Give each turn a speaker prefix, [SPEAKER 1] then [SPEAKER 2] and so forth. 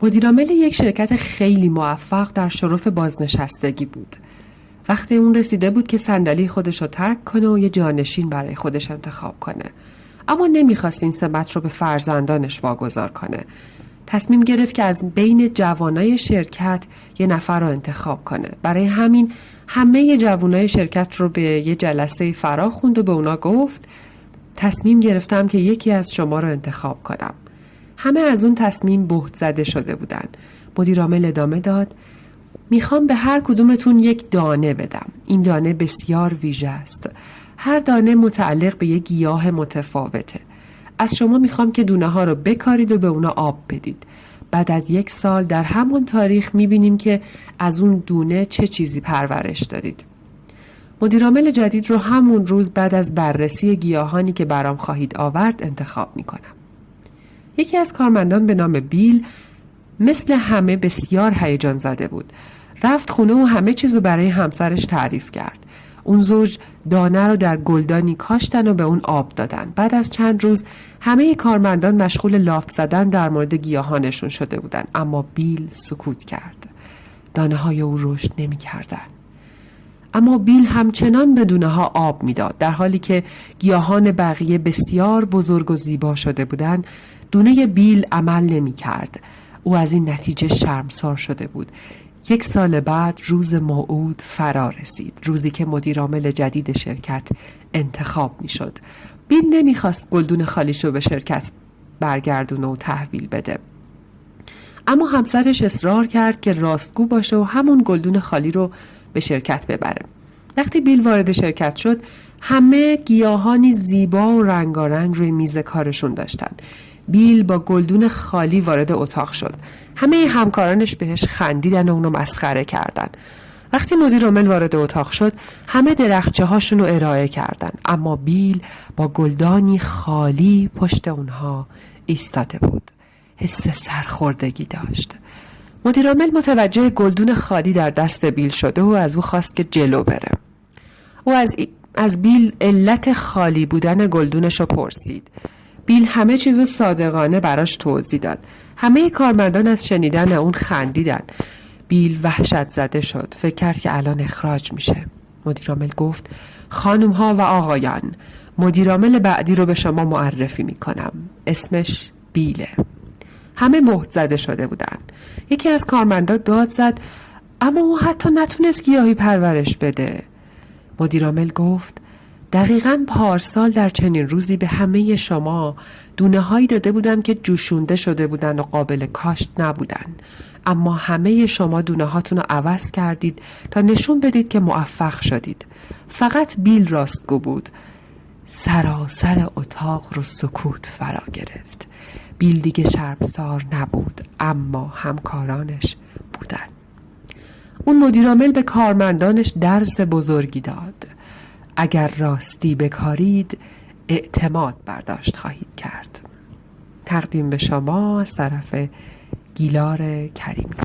[SPEAKER 1] مدیرعامل یک شرکت خیلی موفق در شرف بازنشستگی بود. وقتی اون رسیده بود که صندلی خودش رو ترک کنه و یه جانشین برای خودش انتخاب کنه. اما نمیخواست این سمت رو به فرزندانش واگذار کنه. تصمیم گرفت که از بین جوانای شرکت یه نفر رو انتخاب کنه. برای همین همه جوانای شرکت رو به یه جلسه فرا خوند و به اونا گفت تصمیم گرفتم که یکی از شما رو انتخاب کنم. همه از اون تصمیم بهت زده شده بودن. مدیرعامل ادامه داد میخوام به هر کدومتون یک دانه بدم. این دانه بسیار ویژه است. هر دانه متعلق به یک گیاه متفاوته. از شما میخوام که دونه ها رو بکارید و به اونا آب بدید. بعد از 1 سال در همون تاریخ میبینیم که از اون دونه چه چیزی پرورش دادید. مدیرعامل جدید رو همون روز بعد از بررسی گیاهانی که برام خواهید آورد انتخاب میکنم. یکی از کارمندان به نام بیل مثل همه بسیار هیجان زده بود. رفت خونه و همه چیزو برای همسرش تعریف کرد. اون زوج دانه رو در گلدانی کاشتن و به اون آب دادن. بعد از چند روز همه کارمندان مشغول لاف زدن در مورد گیاهانشون شده بودن. اما بیل سکوت کرد. دانه های او رشد نمی کردن. اما بیل همچنان به دونه ها آب میداد. در حالی که گیاهان بقیه بسیار بزرگ و زیبا شده بودن، دونه بیل عمل نمی کرد. او از این نتیجه شرمسار شده بود. 1 سال بعد روز موعود فرا رسید. روزی که مدیرعامل جدید شرکت انتخاب می شد. بیل نمیخواست گلدون خالیشو به شرکت برگردونه و تحویل بده. اما همسرش اصرار کرد که راستگو باشه و همون گلدون خالی رو به شرکت ببره. وقتی بیل وارد شرکت شد، همه گیاهانی زیبا و رنگارنگ روی میز کارشون داشتن. بیل با گلدون خالی وارد اتاق شد. همه همکارانش بهش خندیدن و اونو مسخره کردن. وقتی مدیرعامل وارد اتاق شد، همه درخچه هاشون رو ارائه کردن. اما بیل با گلدانی خالی پشت اونها ایستاده بود. حس سرخوردگی داشت. مدیرعامل متوجه گلدون خالی در دست بیل شده و از او خواست که جلو بره. او از بیل علت خالی بودن گلدونش رو پرسید. بیل همه چیزو صادقانه براش توضیح داد. همه کارمندان از شنیدن اون خندیدن. بیل وحشت زده شد. فکر کرد که الان اخراج میشه. مدیرعامل گفت خانم ها و آقایان، مدیرعامل بعدی رو به شما معرفی میکنم. اسمش بیله. همه مهت زده شده بودن. یکی از کارمندان داد زد اما او حتی نتونست گیاهی پرورش بده. مدیرعامل گفت دقیقاً پارسال در چنین روزی به همه شما دونه هایی داده بودم که جوشونده شده بودن و قابل کاشت نبودن. اما همه شما دونه هاتون رو عوض کردید تا نشون بدید که موفق شدید. فقط بیل راستگو بود. سراسر اتاق رو سکوت فرا گرفت. بیل دیگه شرمسار نبود، اما همکارانش بودن. اون مدیرعامل به کارمندانش درس بزرگی داد. اگر راستی بکارید، اعتماد برداشت خواهید کرد. تقدیم به شما از طرف گیلار کریمی.